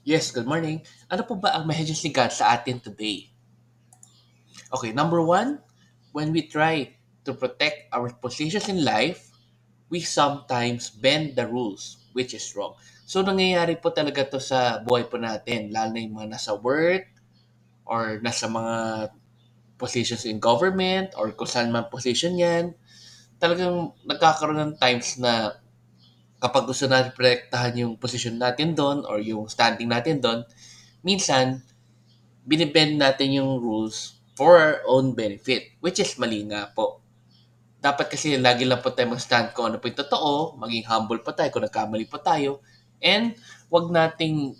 Yes, good morning. Ano po ba ang messages ni God sa atin today? Okay, number one, when we try to protect our positions in life, we sometimes bend the rules, which is wrong. So, nangyayari po talaga to sa buhay po natin, lalo na yung mga nasa work or nasa mga positions in government or kung saan man position yan. Talagang nagkakaroon ng times na kapag gusto natin protektahan yung position natin doon or yung standing natin doon, minsan binibend natin yung rules for our own benefit, which is mali nga po. Dapat kasi lagi lang po tayo mag-stand kung ano po yung totoo, maging humble po tayo kung nagkamali po tayo, and wag nating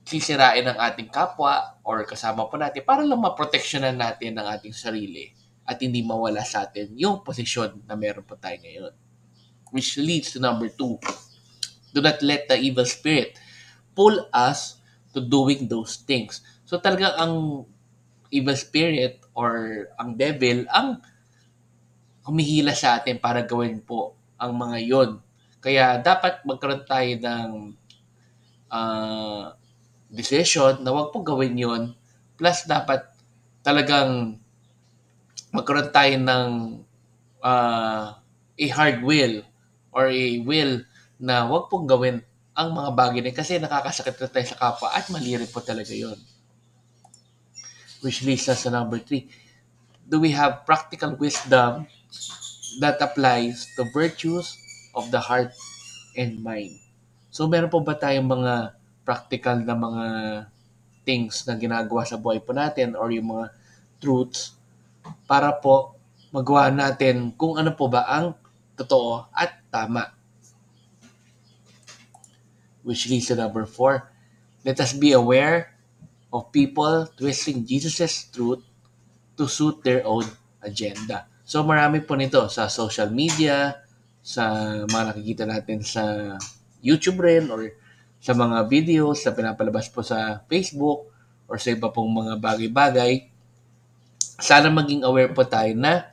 sisirain ang ating kapwa or kasama po natin para lang maproteksyonan natin ang ating sarili at hindi mawala sa atin yung posisyon na meron po tayo ngayon. Which leads to number two, do not let the evil spirit pull us to doing those things. So talaga ang evil spirit or ang devil ang humihila sa atin para gawin po ang mga yon. Kaya dapat magkaroon tayo ng ah, decision na wag po gawin yon. Plus dapat talagang magkaroon tayo ng a hard will or a will na wag pong gawin ang mga bagay na kasi nakakasakit na tayo sa kapwa at mali rin po talaga yon. Which leads us to number three. Do we have practical wisdom that applies to virtues of the heart and mind? So, meron po ba tayong mga practical na mga things na ginagawa sa buhay po natin or yung mga truths para po magawa natin kung ano po ba ang totoo at tama. Which leads to number four. Let us be aware of people twisting Jesus' truth to suit their own agenda. So marami po nito sa social media, sa mga nakikita natin sa YouTube rin or sa mga videos na pinapalabas po sa Facebook or sa iba pong mga bagay-bagay. Sana maging aware po tayo na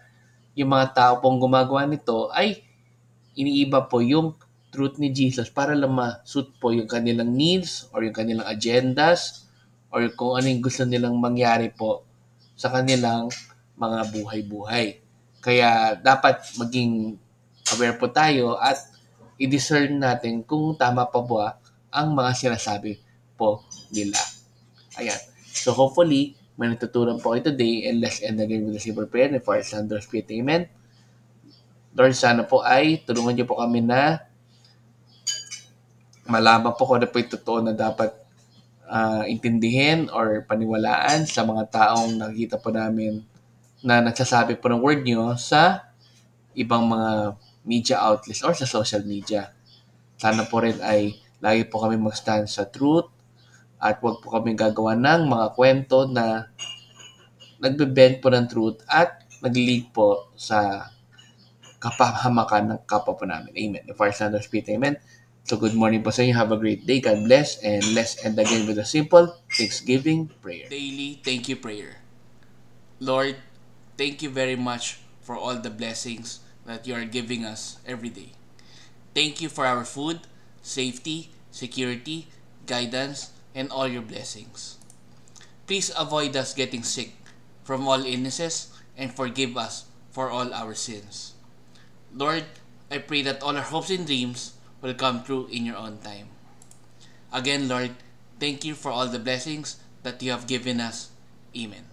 yung mga tao pong gumagawa nito ay iniiba po yung truth ni Jesus para lang ma-suit po yung kanilang needs or yung kanilang agendas or kung ano yung gusto nilang mangyari po sa kanilang mga buhay-buhay. Kaya dapat maging aware po tayo at i-discern natin kung tama pa ba ang mga sinasabi po nila. Ayan. So hopefully, may natutunan po kayo today and let's end again with a simple prayer and for our Son, Spirit. Amen. Lord, sana po ay tulungan niyo po kami na malaman po kung ano po yung totoo na dapat intindihin or paniwalaan sa mga taong nakikita po namin na nagsasabi po ng word nyo sa ibang mga media outlets or sa social media. Sana po rin ay lagi po kami mag-stand sa truth at wag po kami gagawa ng mga kwento na nagbe-bend po ng truth at nag-lead po sa kapahamakan ng kapwa po namin. Amen. The Father, Son, and Spirit. Amen. So good morning po sa inyo. Have a great day. God bless. And let's end again with a simple Thanksgiving prayer. Daily thank you prayer. Lord, thank you very much for all the blessings that you are giving us every day. Thank you for our food, safety, security, guidance, and all your blessings. Please avoid us getting sick from all illnesses and forgive us for all our sins. Lord, I pray that all our hopes and dreams will come true in your own time. Again, Lord, thank you for all the blessings that you have given us. Amen.